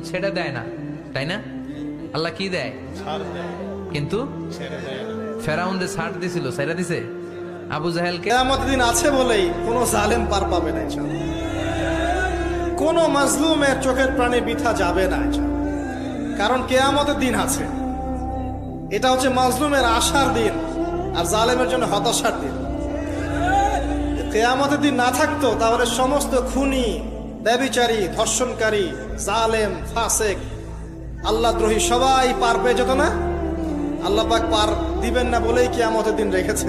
ছেড়ে দেয় না, তাই না? আল্লাহ কি দেয়? কিন্তু ফেরাউনরে ছাড় দিছিল, ছেড়ে দিছে আবু জাহেলকে। কিয়ামতের দিন আছে বলেই কোনো জালেম পার পাবে না ইনশাআল্লাহ। কোনো মাজলুমের চোখের প্রাণে বৃথা যাবে না ইনশাআল্লাহ। কারণ কিয়ামতের দিন আছে। এটা হচ্ছে মাজলুমের আশার দিন আর জালেমের জন্য হতাশার দিন। কিয়ামতের দিন না থাকতো তাহলে সমস্ত খুনি, ব্যভিচারী, ধর্ষণকারী, জালেম, ফাসেক, আল্লাহদ্রোহী সবাই পার পেয়ে যেত না। আল্লাহ পাক পার দিবেন না বলেই কিয়ামতের দিন রেখেছে।